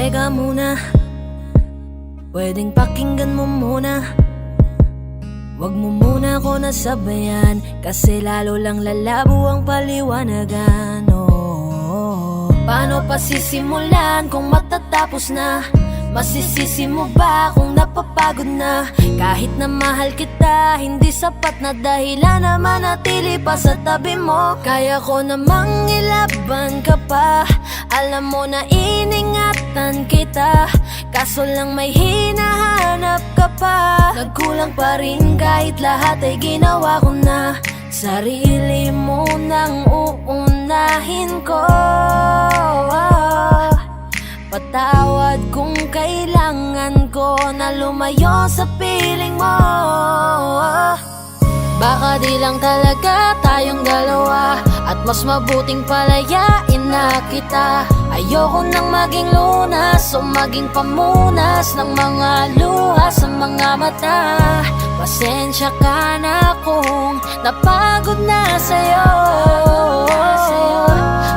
Teka muna, pwedeng pakinggan mo muna. Wag mo muna ako nasabayan, kasi lalo lang lalabo ang paliwanagan. Paano pa sisimulan kung matatapos na? Masisisi mo ba kung napapagod na? Kahit na mahal kita, hindi sapat na dahilan na manatili pa sa tabi mo. Kaya ko namang ilaban ka pa, alam mo na iningatan kita, kaso lang may hinahanap ka pa. Nagkulang pa rin kahit lahat ay ginawa ko na. Sarili mo nang uunahin ko. Patawad kung kailangan ko na lumayo sa piling mo. Baka di lang talaga tayong dalawa, at mas mabuting palayain na kita. Ayoko nang maging lunas o maging pamunas ng mga luha sa mga mata. Pasensya ka na kung napagod na sa'yo.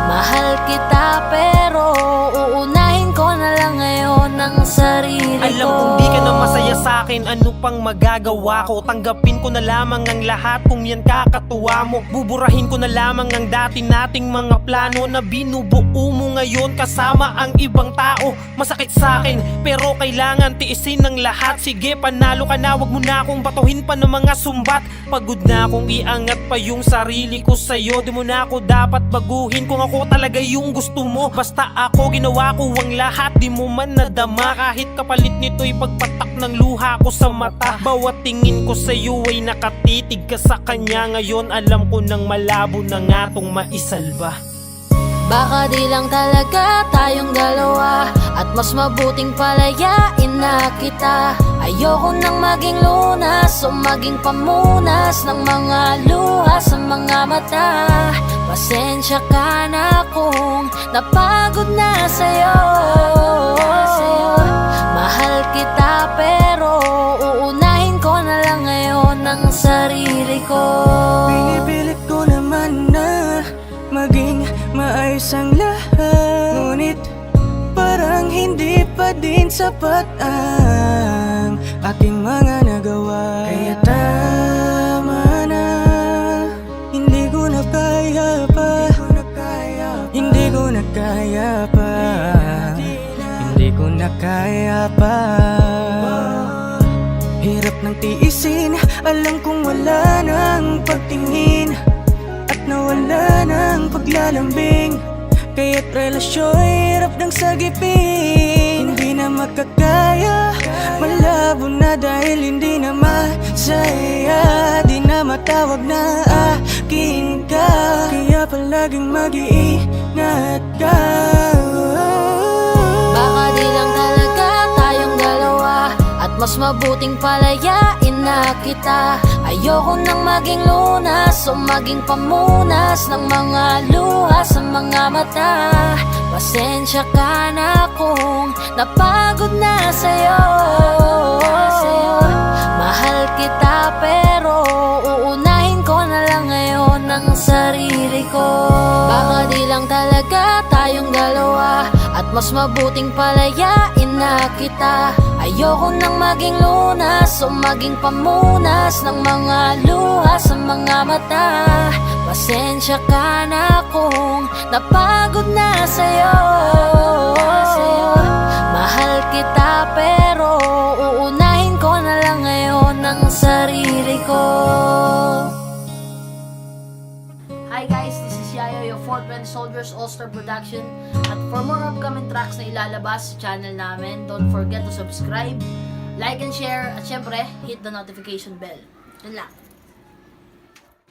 Mahal kita pero uunahin ko na lang ngayon ang sarili ko. Alam kong di ka na masaya sa'kin, ano pang magagawa ko? Tanggapin ko na lamang ang lahat kung yan kakatuwa mo. Buburahin ko na lamang ang dati nating mga plano na binubuo mo ngayon kasama ang ibang tao. Masakit sa'kin pero kailangan tiisin ng lahat. Sige, panalo ka na, wag mo na akong batuhin pa ng mga sumbat. Pagod na akong iangat pa yung sarili ko sa'yo. Di mo na ako dapat baguhin kung ako talaga yung gusto mo. Basta ako ginawa ko ang lahat, di mo man nadama. Kahit kapalit nito'y pagpatak ng luha ko sa mata. Bawat tingin ko sa'yo ay nakatitig ka sa kanya. Ngayon alam ko nang malabo na nga tong maisalba. Baka di lang talaga tayong dalawa, at mas mabuting palayain na kita. Ayoko nang maging lunas o maging pamunas ng mga luha sa mga mata. Pasensya ka na kung napagod na sa'yo. Mahal kita pero uunahin ko na lang ngayon ang sarili ko. Pinipilit ko naman na maging maayos ang lahat, ngunit parang hindi pa din sapat ang aking mga nagawa. Kaya tama na, hindi ko na kaya pa, hindi ko na kaya pa, hindi ko na kaya pa. Hirap ng tiisin, alam kong wala nang pagtingin, nawala ng paglalambing. Kaya't relasyon hirap ng sagipin. Hindi na makakaya, malabo na dahil hindi na masaya. Di na matawag na akin ka, kaya palaging mag-iingat ka. Baka di lang talaga tayong dalawa, at mas mabuting palayain na kita. Ayoko nang maging lunas o maging pamunas ng mga luha sa mga mata. Pasensya ka na kung napagod na sa'yo. Mahal kita pero uunahin ko na lang ngayon ang sarili ko. Baka di lang talaga tayong dalawa, at mas mabuting palayain na kita. Ayoko nang maging lunas o maging pamunas ng mga luha sa mga mata. Pasensya ka na kung napagod na sa'yo. Mahal kita pero uunahin ko na lang ngayon ang sarili ko. Hi guys, this is Yayo, your Fort Bend Soldiers All-Star Production. At for more upcoming tracks na ilalabas sa channel namin, don't forget to subscribe, like and share, at syempre, hit the notification bell. Yun lang.